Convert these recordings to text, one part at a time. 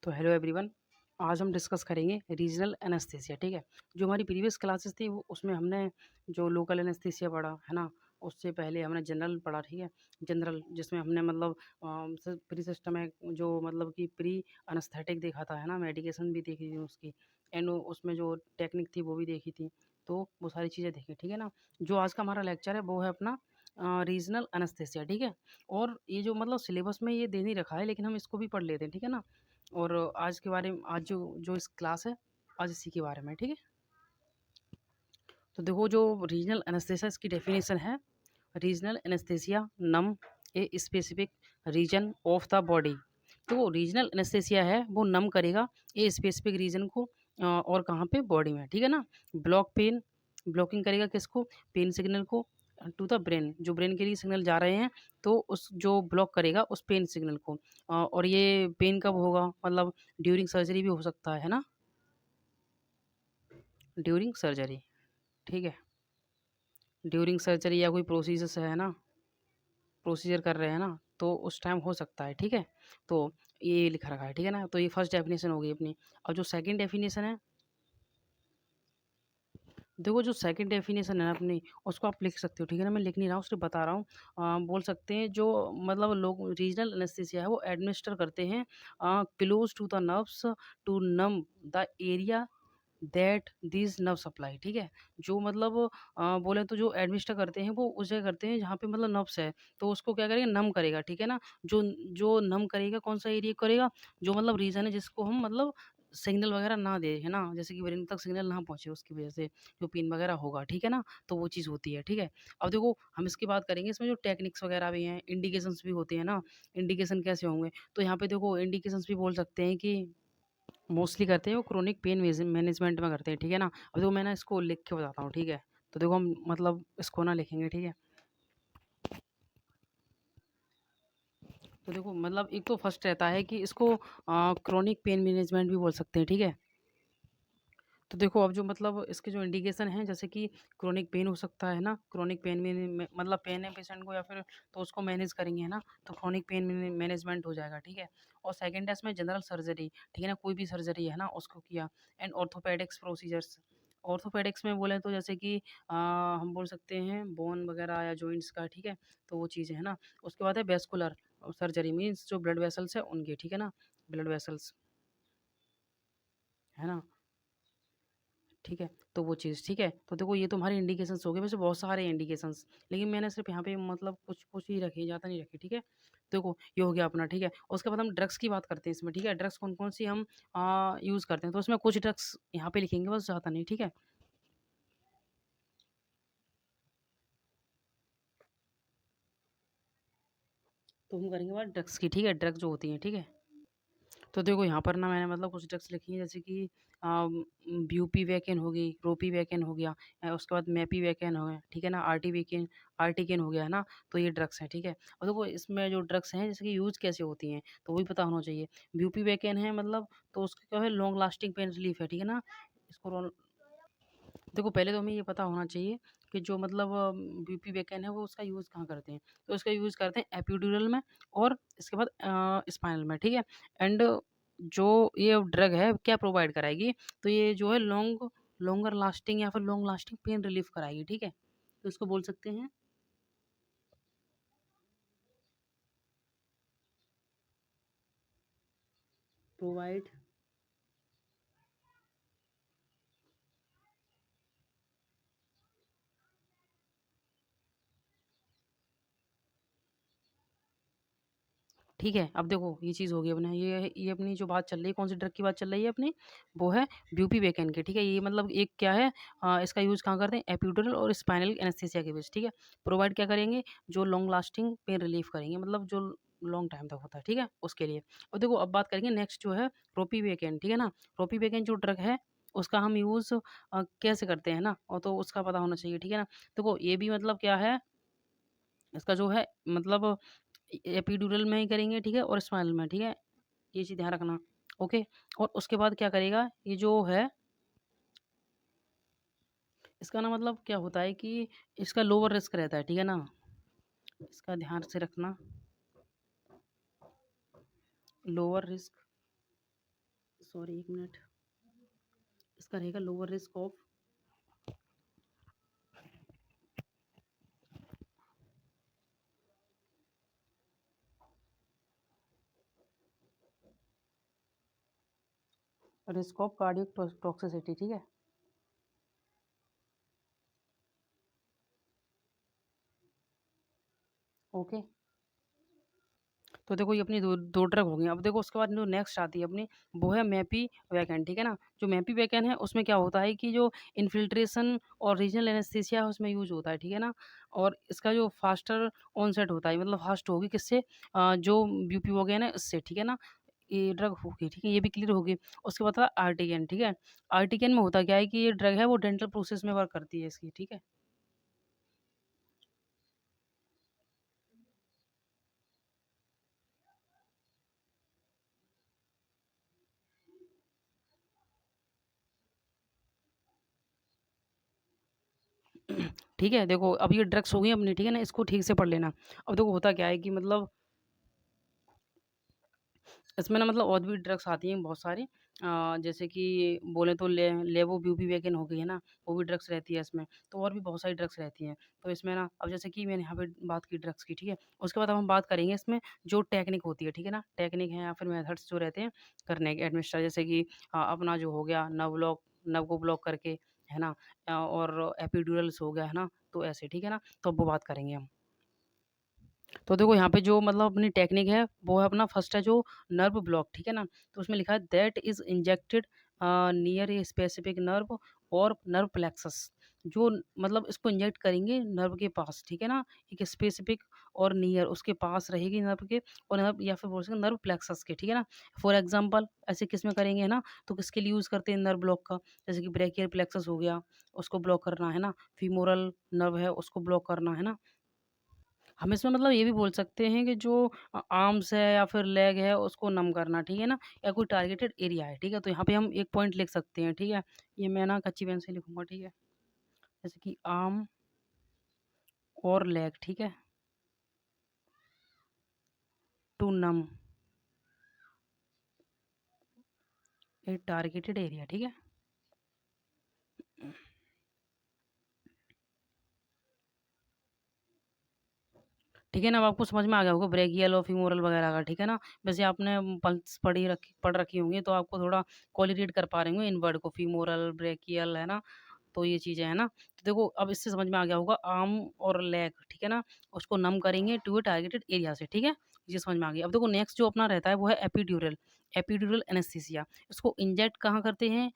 तो hello everyone. आज हम डिस्कस करेंगे रीजनल एनेस्थीसिया। ठीक है। जो हमारी प्रीवियस क्लासेस थी उसमें हमने जो लोकल एनेस्थीसिया पढ़ा है ना, उससे पहले हमने जनरल पढ़ा। ठीक है। जनरल जिसमें हमने मतलब प्री सिस्टम है, जो मतलब कि प्री अनस्थेटिक देखा था है ना, मेडिकेशन भी देखी थी उसकी, एंड उसमें जो टेक्निक थी वो भी देखी थी। तो वो सारी चीज़ें देखी। ठीक है ना। जो आज का हमारा लेक्चर है वो है अपना रीजनल एनेस्थीसिया। ठीक है। और ये जो मतलब सिलेबस में ये दे नहीं रखा है, लेकिन हम इसको भी पढ़ लेते हैं। ठीक है ना। और आज के बारे में, आज जो जो इस क्लास है, आज इसी के बारे में। ठीक है। तो देखो, जो रीजनल एनेस्थेसिया इसकी डेफिनेशन है, regional anaesthesia numb a specific region of the body. तो वो रीजनल एनेस्थेसिया है वो नम करेगा ए स्पेसिफिक रीजन को, और कहाँ पे, बॉडी में। ठीक है ना। ब्लॉक पेन, ब्लॉकिंग करेगा किसको, पेन सिग्नल को टू द ब्रेन, जो ब्रेन के लिए सिग्नल जा रहे हैं, तो उस जो ब्लॉक करेगा उस पेन सिग्नल को। और ये पेन कब होगा, मतलब ड्यूरिंग सर्जरी भी हो सकता है ना, ड्यूरिंग सर्जरी। ठीक है। ड्यूरिंग सर्जरी या कोई प्रोसीजर है ना, प्रोसीजर कर रहे हैं ना, तो उस टाइम हो सकता है। ठीक है। तो ये लिखा रखा है। ठीक है ना। तो ये फर्स्ट डेफिनेशन होगी अपनी। अब जो सेकंड डेफिनेशन है, देखो जो सेकंड डेफिनेशन है ना अपनी, उसको आप लिख सकते हो। ठीक है ना। मैं लिख नहीं रहा हूँ, सिर्फ बता रहा हूँ। बोल सकते हैं जो मतलब लोग रीजनल एनेस्थीसिया है वो एडमिनिस्टर करते हैं close to the nerves to numb the area that this nerve supply. ठीक है। जो मतलब बोले तो जो एडमिनिस्टर करते हैं वो उस जगह करते हैं जहाँ पे मतलब नर्व्स है, तो उसको क्या करेगा, नम करेगा। ठीक है ना। जो जो नम करेगा, कौन सा एरिया करेगा, जो मतलब रीजन है जिसको हम मतलब सिग्नल वगैरह ना दे, है ना, जैसे कि ब्रेन तक सिग्नल ना पहुंचे, उसकी वजह से जो पेन वगैरह होगा। ठीक है ना। तो वो चीज़ होती है। ठीक है। अब देखो हम इसकी बात करेंगे, इसमें जो टेक्निक्स वगैरह भी हैं, इंडिकेशंस भी होते हैं ना। इंडिकेशन कैसे होंगे, तो यहाँ पे देखो इंडिकेशंस भी बोल सकते हैं कि मोस्टली करते हैं वो क्रोनिक पेन मैनेजमेंट में करते हैं। ठीक है ना। अब देखो मैं ना इसको लिख के बताता हूँ। ठीक है। तो देखो हम मतलब इसको ना लिखेंगे। ठीक है। तो देखो मतलब एक तो फर्स्ट रहता है कि इसको क्रोनिक पेन मैनेजमेंट भी बोल सकते हैं। ठीक है। तो देखो अब जो मतलब इसके जो इंडिकेशन हैं, जैसे कि क्रोनिक पेन हो सकता है ना, क्रोनिक पेन में मतलब पेन है पेशेंट को, या फिर तो उसको मैनेज करेंगे, है ना, तो क्रोनिक पेन मैनेजमेंट हो जाएगा। ठीक है। और सेकंड है इसमें जनरल सर्जरी। ठीक है ना, कोई भी सर्जरी है ना उसको किया। एंड ऑर्थोपेडिक्स प्रोसीजर्स, ऑर्थोपेडिक्स में बोले तो जैसे कि हम बोल सकते हैं बोन वगैरह या जॉइंट्स का। ठीक है। तो वो चीज़ें है ना। उसके बाद है वेस्कुलर सर्जरी, मीन्स जो ब्लड वेसल्स है उनकी। ठीक है ना। ब्लड वेसल्स, है ना। ठीक है। तो वो चीज़ ठीक है। तो देखो ये तुम्हारे इंडिकेशंस हो गए, वैसे बहुत सारे इंडिकेशंस, लेकिन मैंने सिर्फ यहाँ पे मतलब कुछ कुछ ही रखे, ज़्यादा नहीं रखे। ठीक है। देखो ये हो गया अपना। ठीक है। उसके बाद हम ड्रग्स की बात करते हैं इसमें। ठीक है। ड्रग्स कौन कौन सी हम यूज़ करते हैं, तो उसमें कुछ ड्रग्स यहाँ पे लिखेंगे, बस ज़्यादा नहीं। ठीक है। तो हम करेंगे बात ड्रग्स की। ठीक है। ड्रग्स जो होती हैं। ठीक है। तो देखो यहाँ पर ना मैंने मतलब कुछ ड्रग्स लिखी हैं, जैसे कि ब्यूपी वैकेन हो गई, रोपी वैकेन हो गया, उसके बाद मैपी वैकेन हो गया। ठीक है ना। आरटी वैकेन, आर्टिकेन हो गया, है ना। तो ये ड्रग्स हैं। ठीक है। और देखो इसमें जो ड्रग्स हैं जैसे कि यूज़ कैसे होती हैं, तो वही पता होना चाहिए। ब्यूपी वैकेन है मतलब, तो उसका क्या है, लॉन्ग लास्टिंग पेन रिलीफ है। ठीक है ना। इसको देखो पहले तो हमें ये पता होना चाहिए कि जो मतलब बीपी वैकेन है वो उसका यूज़ कहाँ करते हैं, तो उसका यूज़ करते हैं एपिड्यूरल में, और इसके बाद स्पाइनल में। ठीक है। एंड जो ये ड्रग है क्या प्रोवाइड कराएगी, तो ये जो है लॉन्गर लास्टिंग या फिर लॉन्ग लास्टिंग पेन रिलीफ कराएगी। ठीक है। तो इसको बोल सकते हैं प्रोवाइड। ठीक है। अब देखो ये चीज़ हो गई अपने, ये अपनी जो बात चल रही है, कौन सी ड्रग की बात चल रही है अपनी, वो है ब्यूपीवेकेन की। ठीक है। ये मतलब एक क्या है, इसका यूज़ कहाँ करते हैं, एपिड्यूरल और स्पाइनल एनेस्थीसिया के बीच। ठीक है। प्रोवाइड क्या करेंगे, जो लॉन्ग लास्टिंग पेन रिलीफ करेंगे, मतलब जो लॉन्ग टाइम तक होता है। ठीक है, उसके लिए। और देखो अब बात करेंगे नेक्स्ट जो है रोपीवेकेन। ठीक है ना। रोपीवेकेन जो ड्रग है उसका हम यूज़ कैसे करते हैं ना, और तो उसका पता होना चाहिए। ठीक है ना। देखो ये भी मतलब क्या है, इसका जो है मतलब एपिड्यूरल में ही करेंगे। ठीक है। और स्माइनल में। ठीक है। ये चीज़ ध्यान रखना। ओके। और उसके बाद क्या करेगा, ये जो है इसका ना मतलब क्या होता है कि इसका लोअर रिस्क रहता है। ठीक है ना। इसका ध्यान से रखना, लोअर रिस्क सॉरी, 1 मिनट। इसका रहेगा lower risk of cardiac toxicity, ठीक है। ओके। तो देखो ये अपनी दो ड्रग हो गई। अब देखो उसके बाद जो नेक्स्ट आती है अपनी, वो है मैपीवैकेन, ठीक है ना। जो मैपीवैकेन है उसमें क्या होता है कि जो इन्फिल्ट्रेशन और रीजनल एनेस्थीसिया है उसमें यूज होता है, ठीक है ना। और इसका जो फास्टर ऑनसेट होता है, मतलब फास्ट होगी किससे, जो ब्यूपीवैकेन है उससे, ठीक है ना। ये ड्रग होगी, ठीक है, ये भी क्लियर होगी। उसके बाद आर्टिकेन, ठीक है। आर्टिकेन में होता क्या है कि ये ड्रग है वो डेंटल प्रोसेस में वर्क करती है इसकी, ठीक है। ठीक है, देखो अब ये ड्रग्स हो गई अपनी, ठीक है ना, इसको ठीक से पढ़ लेना। अब देखो होता क्या है कि मतलब इसमें ना मतलब और भी ड्रग्स आती हैं बहुत सारी, जैसे कि बोले तो लेवोब्यूपीवेकेन हो गई है ना, वो भी ड्रग्स रहती है इसमें। तो और भी बहुत सारी ड्रग्स रहती हैं। तो इसमें ना अब जैसे कि मैंने यहाँ पे बात की ड्रग्स की, ठीक है। उसके बाद अब हम बात करेंगे इसमें जो टेक्निक होती है, ठीक है ना। टेक्निक है या फिर मेथड्स जो रहते हैं करने के एडमिनिस्ट्रेट, जैसे कि अपना जो हो गया नर्व को ब्लॉक करके, है ना। और एपिड्यूरल्स हो गया, है ना। तो ऐसे, ठीक है ना। तो अब वो बात करेंगे हम। तो देखो यहाँ पे जो मतलब अपनी टेक्निक है वो है अपना फर्स्ट है जो नर्व ब्लॉक, ठीक है ना। तो उसमें लिखा है that is injected near a specific nerve और नर्व प्लेक्सस। जो मतलब इसको इंजेक्ट करेंगे नर्व के पास, ठीक है ना। एक स्पेसिफिक और नियर उसके पास रहेगी नर्व के, और नर्व या फिर बोल सकते नर्व प्लेक्सस के, ठीक है ना। फॉर एग्जाम्पल ऐसे किस में करेंगे, है ना। तो किसके लिए यूज़ करते हैं नर्व ब्लॉक का, जैसे कि ब्रेकियल प्लेक्सस हो गया, उसको ब्लॉक करना, है ना। फीमोरल नर्व है उसको ब्लॉक करना, है ना। हम इसमें मतलब ये भी बोल सकते हैं कि जो आर्म्स है या फिर लेग है उसको नम करना, ठीक है ना, या कोई टारगेटेड एरिया है, ठीक है। तो यहाँ पे हम एक पॉइंट लिख सकते हैं, ठीक है। ये मैं ना कच्ची पेन से लिखूंगा, ठीक है। जैसे कि आर्म और लेग, ठीक है, to numb a targeted area, ठीक है। ठीक है ना, अब आपको समझ में आ गया होगा ब्रेकियल और फीमोरल वगैरह का, ठीक है ना। वैसे आपने पल्स पढ़ रखी होंगी तो आपको थोड़ा कोलिरेट कर पा रहे होंगे इन वर्ड को, फीमोरल ब्रेकियल, है ना। तो ये चीज़ें हैं ना। तो देखो अब इससे समझ में आ गया होगा आर्म और लेग, ठीक है ना, उसको नम करेंगे टू अ टारगेटेड एरिया से, ठीक है। ये समझ में आ गया। अब देखो नेक्स्ट जो अपना रहता है वो है एपिड्यूरल, एपिड्यूरल एनेस्थीसिया। इसको इंजेक्ट कहाँ करते हैं,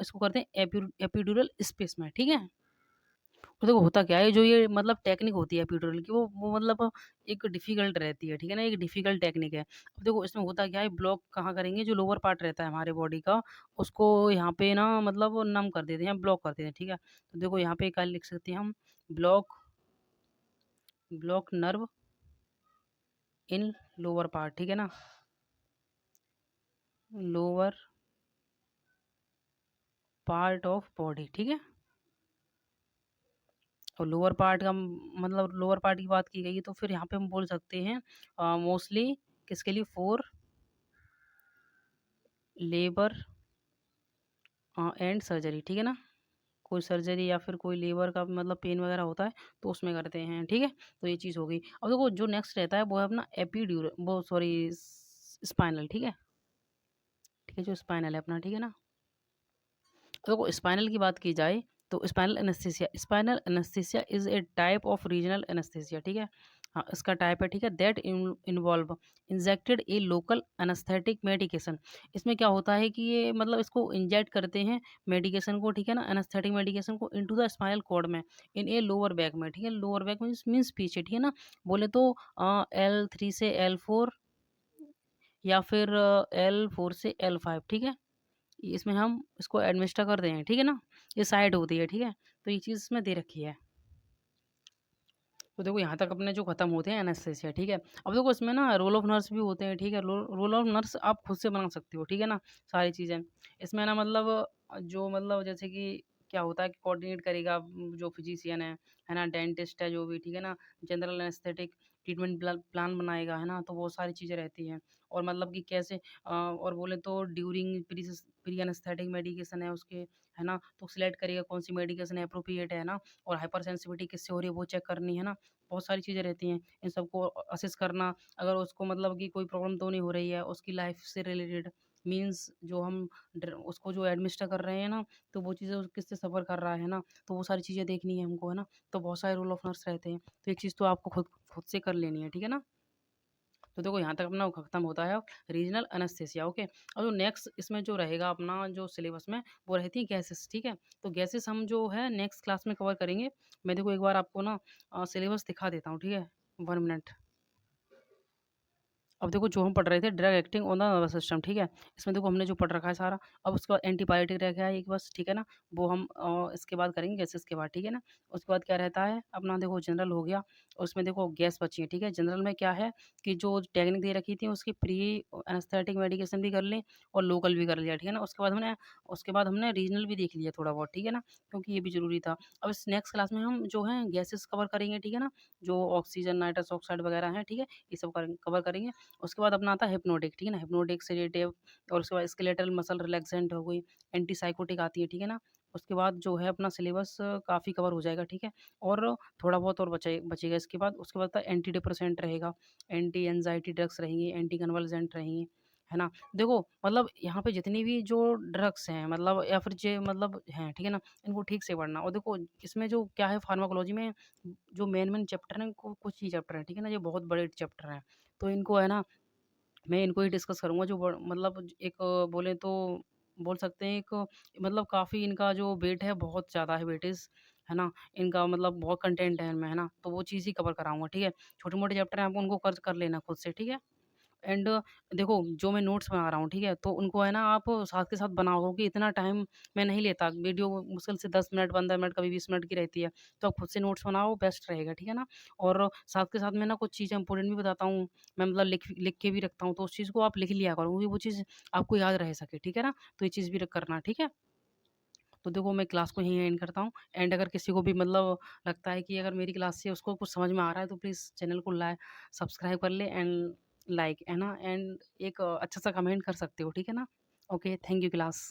इसको करते हैं एपिड्यूरल स्पेस में, ठीक है। तो देखो होता क्या है, जो ये मतलब टेक्निक होती है एपिड्यूरल की, वो मतलब एक डिफ़िकल्ट रहती है, ठीक है ना, एक डिफ़िकल्ट टेक्निक है। अब देखो इसमें होता क्या है, ब्लॉक कहाँ करेंगे, जो लोअर पार्ट रहता है हमारे बॉडी का, उसको यहाँ पे ना मतलब नम कर देते हैं, ब्लॉक कर देते हैं, ठीक है। तो देखो यहाँ पे क्या लिख सकते हैं हम, ब्लॉक ब्लॉक नर्व इन लोअर पार्ट, ठीक है ना, लोअर पार्ट ऑफ बॉडी, ठीक है। और लोअर पार्ट का मतलब लोअर पार्ट की बात की गई है तो फिर यहाँ पे हम बोल सकते हैं मोस्टली किसके लिए, फॉर लेबर एंड सर्जरी, ठीक है ना। कोई सर्जरी या फिर कोई लेबर का मतलब पेन वगैरह होता है तो उसमें करते हैं, ठीक है। तो ये चीज़ हो गई। अब देखो जो नेक्स्ट रहता है वो है अपना एपीड्यूरल, वो सॉरी स्पाइनल, ठीक है। ठीक है, जो स्पाइनल है अपना, ठीक है ना। तो देखो स्पाइनल की बात की जाए तो spinal anaesthesia is a type of regional anaesthesia, ठीक है। हाँ इसका टाइप है, ठीक है, that involve injected A local anaesthetic medication. इसमें क्या होता है कि ये मतलब इसको इंजेक्ट करते हैं मेडिकेशन को, ठीक है ना, एनेस्थेटिक मेडिकेशन को इनटू द स्पाइनल कॉर्ड में, इन ए लोअर बैक में, ठीक है। लोअर बैक मीन्स पीछे, ठीक है ना। बोले तो L3 से L4 या फिर L4 से L5, ठीक है। इसमें हम इसको एडमिनिस्टर करते हैं, ठीक है ना। ये साइड होती है, ठीक है। तो ये चीज़ इसमें दे रखी है। तो देखो यहाँ तक अपने जो खत्म होते हैं एनेस्थेसिया, ठीक है। अब देखो इसमें ना रोल ऑफ नर्स भी होते हैं, ठीक है। रोल ऑफ नर्स आप खुद से बना सकते हो, ठीक है ना, सारी चीज़ें। इसमें ना मतलब जो मतलब जैसे कि क्या होता है कि कोऑर्डिनेट करेगा जो फिजिशियन है ना, डेंटिस्ट है जो भी, ठीक है ना, जनरल एनेस्थेटिक ट्रीटमेंट प्लान बनाएगा, है ना? तो बहुत सारी चीज़ें रहती हैं और मतलब कि कैसे और बोले तो ड्यूरिंग प्री एनेस्थेटिक मेडिकेशन है उसके, है ना? तो सिलेक्ट करेगा कौन-सी मेडिकेशन एप्रोप्रिएट है ना? और हाइपर सेंसिटिविटी किससे हो रही है वो चेक करनी, है ना? बहुत सारी चीज़ें रहती हैं, इन सबको असेस करना, अगर उसको मतलब कि कोई प्रॉब्लम तो नहीं हो रही है, उसकी लाइफ़ से रिलेटेड मीन्स जो हम उसको जो एडमिनिस्टर कर रहे हैं ना, तो वो चीज़ें किससे सफ़र कर रहा है ना, तो वो सारी चीज़ें देखनी है हमको, है ना? तो बहुत सारे रोल ऑफ नर्स रहते हैं, तो एक चीज़ तो आपको खुद खुद से कर लेनी है, ठीक है ना? तो देखो यहाँ तक अपना खत्म होता है रीजनल एनेस्थीसिया, ओके। और जो नेक्स्ट इसमें जो रहेगा अपना जो सिलेबस में वो रहती है गैसेस, ठीक है। तो गैसेस हम जो है नेक्स्ट क्लास में कवर करेंगे। मैं देखो एक बार आपको ना सिलेबस दिखा देता हूँ, ठीक है। 1 मिनट। अब देखो जो हम पढ़ रहे थे drug acting on the nervous system, ठीक है। इसमें देखो हमने जो पढ़ रखा है सारा। अब उसके बाद एंटीबायोटिक रह गया है एक बस, ठीक है ना। वो हम इसके बाद करेंगे गैसेस के बाद, ठीक है ना। उसके बाद क्या रहता है अपना देखो जनरल हो गया। उसमें देखो गैस बची है, ठीक है। जनरल में क्या है कि जो टेक्निक दे रखी थी उसकी प्री एनेस्थेटिक मेडिकेशन भी कर लें और लोकल भी कर लिया, ठीक है ना। उसके बाद हमने रीजनल भी देख लिया थोड़ा बहुत, ठीक है ना, क्योंकि ये भी जरूरी था। अब इस नेक्स्ट क्लास में हम जो है गैसेस कवर करेंगे, ठीक है ना। जो ऑक्सीजन नाइट्रस ऑक्साइड वगैरह है, ठीक है, ये सब कवर करेंगे। उसके बाद अपना आता है हिप्नोटिक, ठीक है ना, हिप्नोटिक, सेडेटिव और उसके बाद स्केलेटल मसल रिलैक्सेंट हो गई, एंटीसाइकोटिक आती है, ठीक है ना। उसके बाद जो है अपना सिलेबस काफ़ी कवर हो जाएगा, ठीक है। और थोड़ा बहुत और बचेगा उसके बाद था एंटी डिप्रेसेंट रहेगा, एंटी एंजाइटी ड्रग्स रहेंगी, एंटी कन्वल्जेंट रहेंगी, है ना। देखो मतलब यहाँ पे जितनी भी जो ड्रग्स हैं मतलब या फिर जो मतलब हैं, ठीक है ना, इनको ठीक से पढ़ना। और देखो इसमें जो क्या है फार्माकोलॉजी में जो मेन चैप्टर हैं कुछ ही चैप्टर हैं, ठीक है ना, ये बहुत बड़े चैप्टर हैं। तो इनको है ना मैं इनको ही डिस्कस करूँगा जो मतलब एक बोले तो बोल सकते हैं एक मतलब काफ़ी इनका जो वेट है बहुत ज़्यादा है वेटेज, है ना? इनका मतलब बहुत कंटेंट है इनमें, है ना? तो वो चीज़ ही कवर कराऊँगा, ठीक है? छोटे-मोटे चैप्टर हैं आप उनको कर कर लेना खुद से, ठीक है? एंड देखो जो मैं नोट्स बना रहा हूँ, ठीक है? तो उनको है ना आप साथ के साथ बनाओ क्योंकि इतना टाइम मैं नहीं लेता। वीडियो मुश्किल से 10 मिनट, 15 मिनट, कभी 20 मिनट की रहती है। तो आप खुद से नोट्स बनाओ बेस्ट रहेगा, ठीक है ना? और साथ के साथ मैं ना कुछ चीज़ें इम्पोर्टेंट भी बताता हूँ। मैं मतलब लिख लिख के भी रखता हूँ, तो उस चीज़ को आप लिख लिया करो क्योंकि वो चीज़ आपको याद रह सके, ठीक है ना? तो ये चीज़ भी करना, ठीक है? तो देखो मैं क्लास को यहीं एंड करता हूँ। एंड अगर किसी को भी मतलब लगता है कि अगर मेरी क्लास से उसको कुछ समझ में आ रहा है तो प्लीज़ चैनल को सब्सक्राइब कर ले एंड लाइक, है ना, एंड एक अच्छा सा कमेंट कर सकते हो, ठीक है ना? Okay, thank you class.